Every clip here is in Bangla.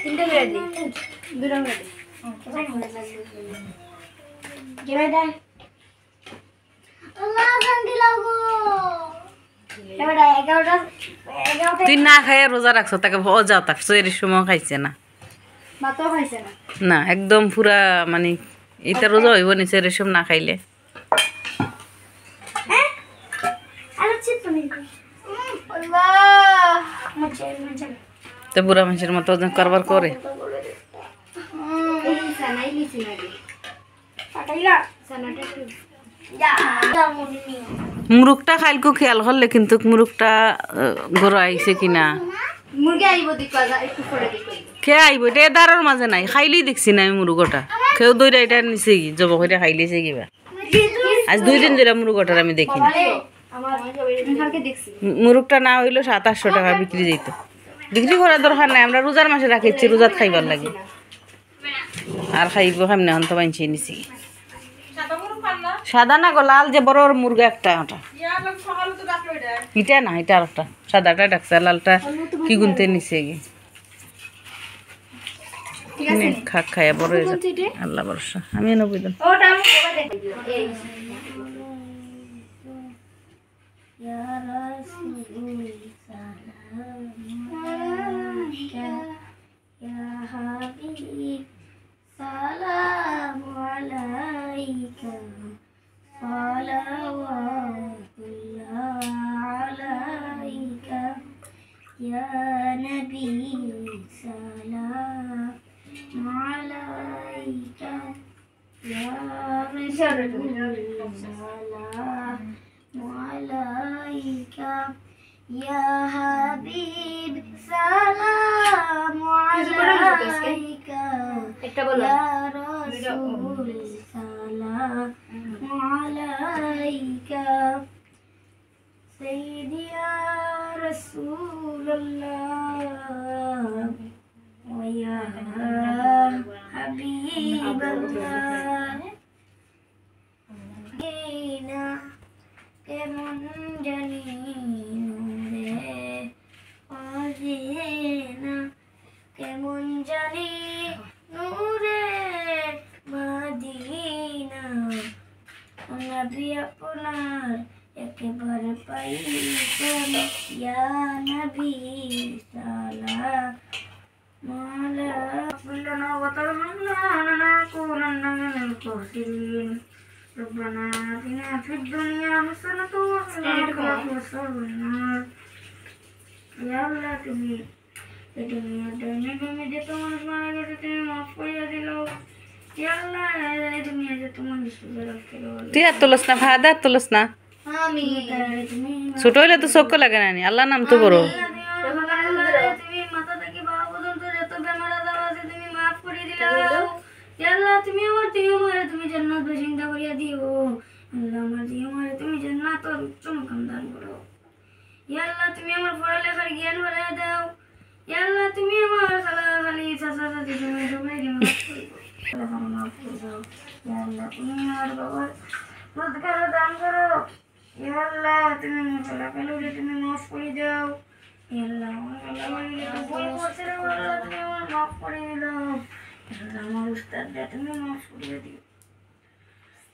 তিনটা করে দিই দুটো করে দিই গেলে দেয় আল্লাহ শান্তি লাগো এবারে 11টা তুই না খাইয়া রোজা রাখছো তাকে যাও তাক শরীরের সময় খাইছে না ভাতও খাইছে না না একদম পুরা মানে এটা রোজা হইব নি শরীরের সময় না খাইলে আরে চিত নেই আল্লাহ মচে তো বুড়া মানুষের মতো ওজন কারবার করে সানাই লিছি না রে পাটাইলা সানাটা যা মুনি নি মুরুকটা খাইলকো খেয়াল করলে কিন্তু মুরুকটা গড় আইছে কিনা মুরগি আইব দিকা একটু পরে দেখো কে আইব এটা দাঁড়ার মাঝে নাই খাইলেই দেখছি না আমি মুরুগটা কেউ দইরা এটা নিছে কি জব করে খাইলেছে কিবা আজ 2 দিন ধরে মুরুগটার আমি দেখি না আমার কালকে দেখছি মুরুকটা না হইলো 700-800 টাকা বিক্রি যেত বিক্রি করার দরকার নাই আমরা রোজার মাসে রাখিছি রোজাত খাইবার লাগে আর খাইব কেমনে হন তো মানছি নিছি সাদা না গো লাল যে বড় মুরগা একটা ওটা এটা না এটা আরেকটা সাদাটা ডাকছে লালটা কি গুনতে নিছে কি ঠিক আছে খাক খায়া বড় হয়ে যাবে আল্লাহ ভরসা আমি নবই দিন ওটা আমি বাবা দেখি এই ইয়া রাসূল সালাম ইয়া হাবিব সালাম আলাইকা সালাওয়াতুল্লাহ আলাইকা ইয়া নবী সালাম আলাইকা ইয়া রাসূল সালাম আলাইকা ইয়া হাবিব সালাম আলাইকা একটা বলো ইয়া রাসূল সালাম আলাইকা সাইয়্যিদি ইয়া রাসূলুল্লাহ ওয়া ইয়া হাবিবাল্লাহ না কেমন জানি রে অজিনা কেমন জানি নূরে মদিনা নবী আপনার একেবারে পাইতাম ইয়া নবী সালাম আলাইকা ওয়া তারান্না কুনান্না মিনাল কাফিরিন ربنا آتنا في الدنيا حسنة وفي الآخرة حسنة والنار يا الله তুমি এই দুনিয়াতে নিয়মে যে তোমার মারা গেছে তুমি মাফ করে দিলো ইয়া আল্লাহ এই দুনিয়াতে তোমার সুযোগ রাখতে বলো তুই আর তুলস না ফায়দা তুলস না আমি তুমি ছোট হইলে তো চোখ লাগে না আল্লাহ নাম তো বড় তুমি মাথা থেকে পা পর্যন্ত যত বেমার আজার আছে তুমি মাফ করে দিলো ইয়া আল্লাহ তুমি আমার দিওমারে তুমি জান্নাত বাসিন্দা করিয়া দিও আল্লাহ আমার দিওমারে তুমি জান্নাত আর উচ্চ মাকাম দান করো ইয়া আল্লাহ তুমি আমার পড়ালেখার জ্ঞান বাড়ায় দাও ইয়া আল্লাহ তুমি আমার খালি চাচা চাচি তুমি সবাইকে মাফ করে দাও ইয়া আল্লাহ তুমি আমার বাবার রোজগার দান করো ইয়া আল্লাহ তুমি আমার খালাকালুরে তুমি মাফ করে দাও ইয়া আল্লাহ আমার খালাকালুরে তো ভুল করছে রে আল্লাহ তুমি আমার মাফ করে দাও আমার উস্তাদকে তুমি মাফ করে দিও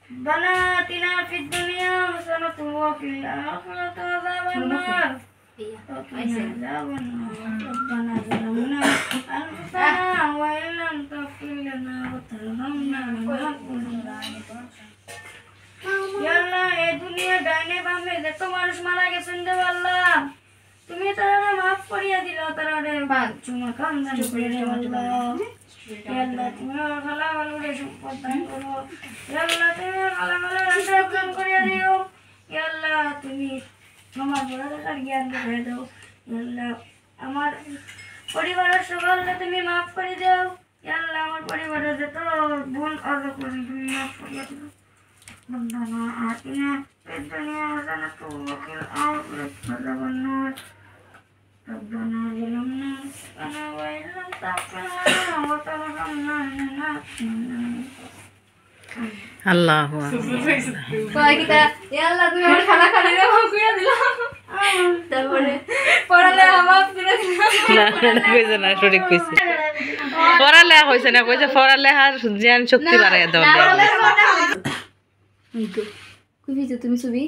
ربنا آتنا في الدنيا حسنة وفي الآخرة عذاب النار وقنا عذاب النار ربنا ظلمنا أنفسنا وإن لم تغفر لنا وترحمنا لنكونن يا الله এই দুনিয়া ডাইনে বামে যত মানুষ মারা গেছেন রে আল্লাহ তুমি তারা মাফ করিয়া দিলো তারা চুমা কাম দান করে রে আল্লাহ আল্লাহ তুমি আমার খালাকালুরে সম্পদ দান করো আল্লাহ তুমি আমার খালাকালুরে রাস্তা দান করিয়া দিও আল্লাহ তুমি আমার পড়ালেখার জ্ঞান দিয়ে দাও আল্লাহ আমার পরিবারের সকলকে তুমি মাফ করে দাও আল্লাহ আমার পরিবারের যত ভুল অর্ধ করে তুমি মাফ করিয়া দিও ربنا آتنا في الدنيا حسنة وفي الآخرة عذاب النار ربنا ظلمنا أنفسنا وإن لم تغفر لنا وترحمنا لنكونن আল্লাহ কয় কিতা ইয়া আল্লাহ তুমি আমার খালাকালুরে মাফ করিয়া দিলা তারপরে পড়ালে আমার ফিরে না না কইছে না সঠিক কইছে পড়ালেখা হইছে না কইছে পড়ালেখার জ্ঞান শক্তি বাড়াইয়া দাও কুবি তো তুমি ছবি